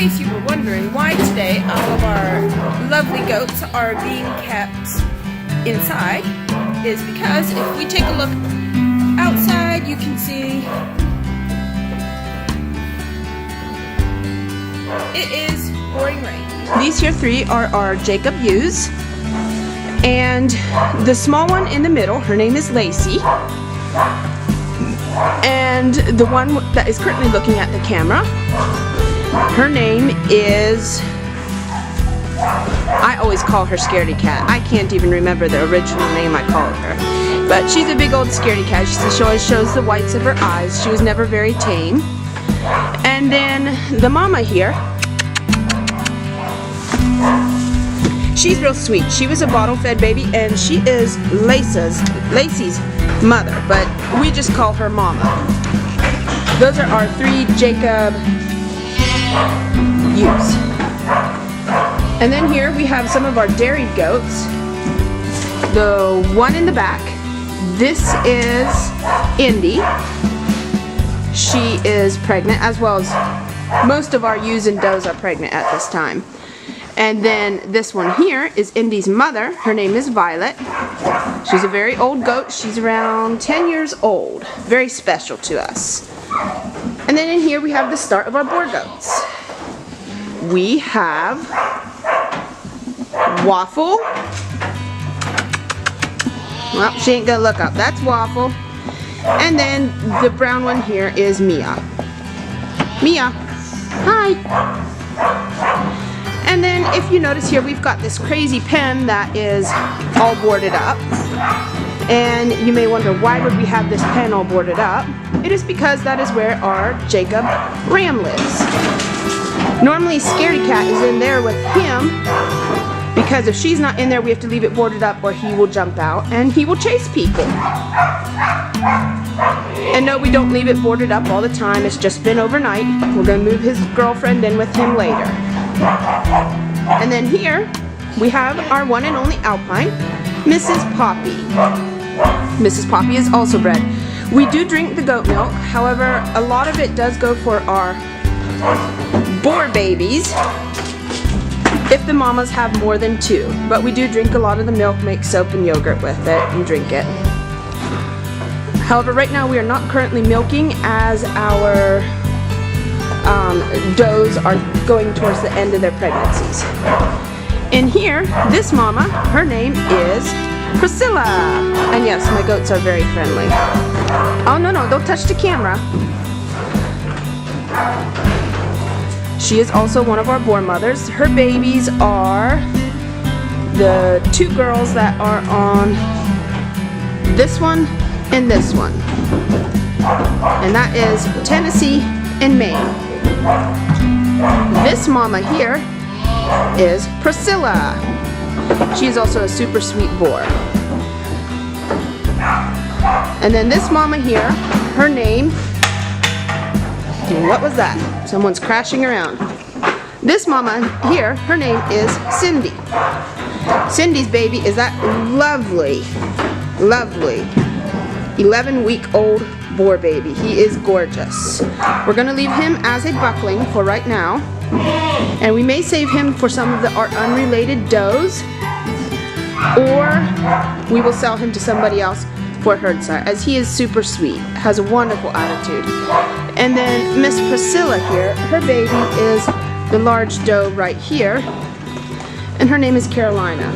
case you were wondering why today all of our lovely goats are being kept inside, is because if we take a look outside, you can see it is pouring rain. These here three are our Jacob ewes, and the small one in the middle, her name is Lacey, and the one that is currently looking at the camera, her name is, I always call her Scaredy Cat. I can't even remember the original name I called her. But she's a big old scaredy cat. She always shows the whites of her eyes. She was never very tame. And then the mama here, she's real sweet. She was a bottle-fed baby, and she is Lacey's mother, but we just call her Mama. Those are our three Jacob ewes. And then here we have some of our dairy goats. The one in the back, this is Indy. She is pregnant, as well as most of our ewes and does are pregnant at this time. And then this one here is Indy's mother. Her name is Violet. She's a very old goat. She's around 10 years old. Very special to us. And then in here we have the start of our boar goats. We have Waffle. Well, she ain't gonna look up. That's Waffle. And then the brown one here is Mia. Mia, hi. And then if you notice here, we've got this crazy pen that is all boarded up. And you may wonder, why would we have this pen all boarded up? It is because that is where our Jacob Ram lives. Normally Scaredy Cat is in there with him, because if she's not in there, we have to leave it boarded up or he will jump out and he will chase people. And no, we don't leave it boarded up all the time. It's just been overnight. We're going to move his girlfriend in with him later. And then here we have our one and only Alpine, Mrs. Poppy. Mrs. Poppy is also bred. We do drink the goat milk. However, a lot of it does go for our boar babies if the mamas have more than two. But we do drink a lot of the milk, make soap and yogurt with it, and drink it. However, right now we are not currently milking, as our does are going towards the end of their pregnancies. In here, this mama, her name is Priscilla. And yes, my goats are very friendly. Oh, no, don't touch the camera. She is also one of our boar mothers. Her babies are the two girls that are on this one and this one. And that is Tennessee and Maine. This mama here is Priscilla. She is also a super sweet boar. And then this mama here, her name, what was that? Someone's crashing around. This mama here, her name is Cindy. Cindy's baby is that lovely 11-week-old boar baby. He is gorgeous. We're going to leave him as a buckling for right now. And we may save him for some of our unrelated does, or we will sell him to somebody else for herd sire, as he is super sweet, has a wonderful attitude. And then Miss Priscilla here, her baby is the large doe right here, and her name is Carolina.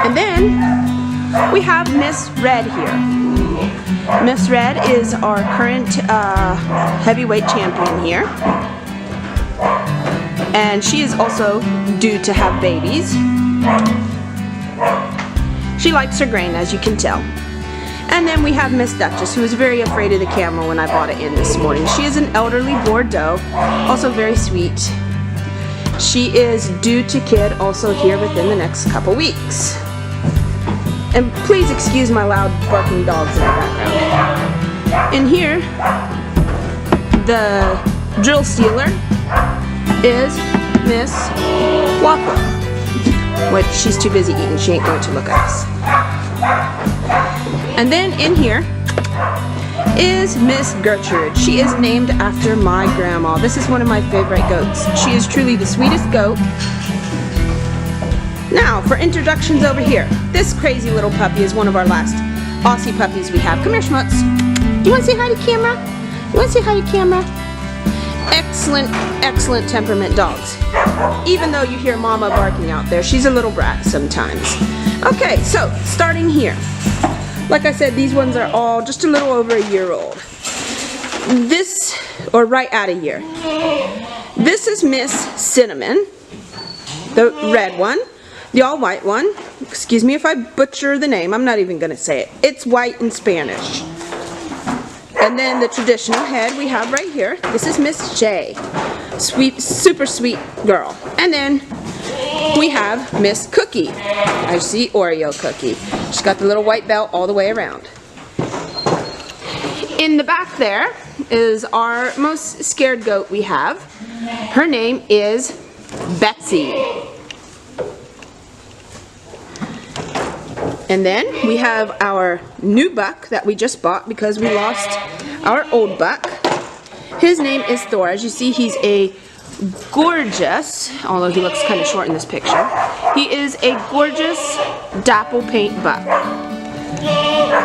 And then we have Miss Red here. Miss Red is our current heavyweight champion here, and she is also due to have babies. She likes her grain, as you can tell. And then we have Miss Duchess, who was very afraid of the camera when I brought it in this morning. She is an elderly boar doe, also very sweet. She is due to kid also here within the next couple weeks. And please excuse my loud barking dogs in the background. In here, the drill stealer is Miss Waffle, which she's too busy eating. She ain't going to look at us. And then in here is Miss Gertrude. She is named after my grandma. This is one of my favorite goats. She is truly the sweetest goat. Now, for introductions over here. This crazy little puppy is one of our last Aussie puppies we have. Come here, Schmutz. Do you want to say hi to camera? You want to say hi to camera? Excellent, excellent temperament dogs. Even though you hear Mama barking out there, she's a little brat sometimes. Okay, so starting here. Like I said, these ones are all just a little over a year old. This, or right at a year. This is Miss Cinnamon, the red one. The all white one, excuse me if I butcher the name, I'm not even going to say it. It's white in Spanish. And then the traditional head we have right here. This is Miss J. Sweet, super sweet girl. And then we have Miss Cookie. I see Oreo Cookie. She's got the little white belt all the way around. In the back there is our most scared goat we have. Her name is Betsy. And then we have our new buck that we just bought because we lost our old buck. His name is Thor. As you see, he's a gorgeous, although he looks kind of short in this picture, he is a gorgeous dapple paint buck.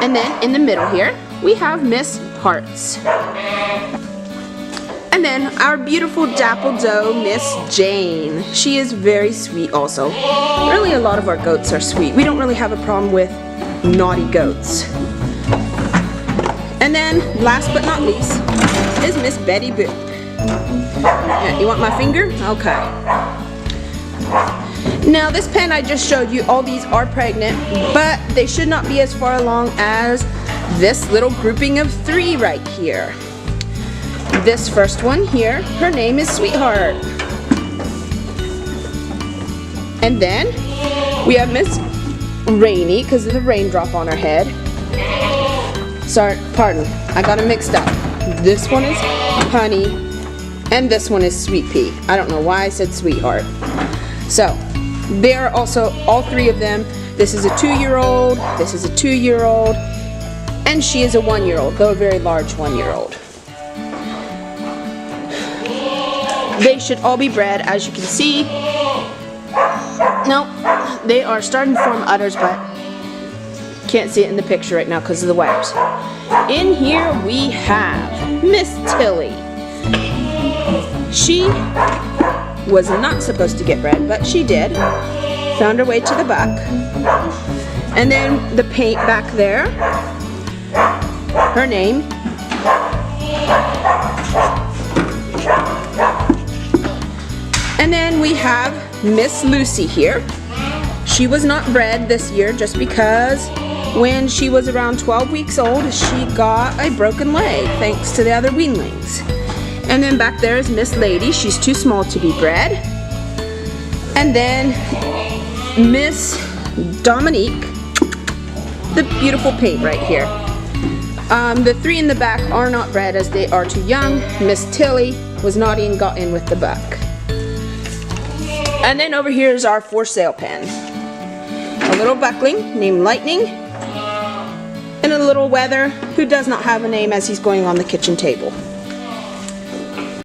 And then in the middle here, we have Miss Hearts. And then our beautiful dapple doe, Miss Jane. She is very sweet also. Really, a lot of our goats are sweet. We don't really have a problem with naughty goats. And then, last but not least, is Miss Betty Boop. Yeah, you want my finger? Okay. Now, this pen I just showed you, all these are pregnant, but they should not be as far along as this little grouping of 3 right here. This first one here, her name is Sweetheart. And then we have Miss Rainy because of the raindrop on her head. Sorry, pardon, I got them mixed up. This one is Honey and this one is Sweet Pea. I don't know why I said Sweetheart. So, they are also, all 3 of them. This is a 2-year-old, this is a 2-year-old, and she is a 1-year-old, though a very large 1-year-old. They should all be bred, as you can see. Nope, they are starting to form udders, but can't see it in the picture right now because of the wires. In here we have Miss Tilly. She was not supposed to get bred, but she did. Found her way to the buck. And then the paint back there. Her name. And then we have Miss Lucy here. She was not bred this year just because when she was around 12 weeks old, she got a broken leg thanks to the other weanlings. And then back there is Miss Lady. She's too small to be bred. And then Miss Dominique, the beautiful paint right here. The 3 in the back are not bred as they are too young. Miss Tilly was naughty and got in with the buck. And then over here is our for sale pen. A little buckling named Lightning. And a little Weather who does not have a name as he's going on the kitchen table.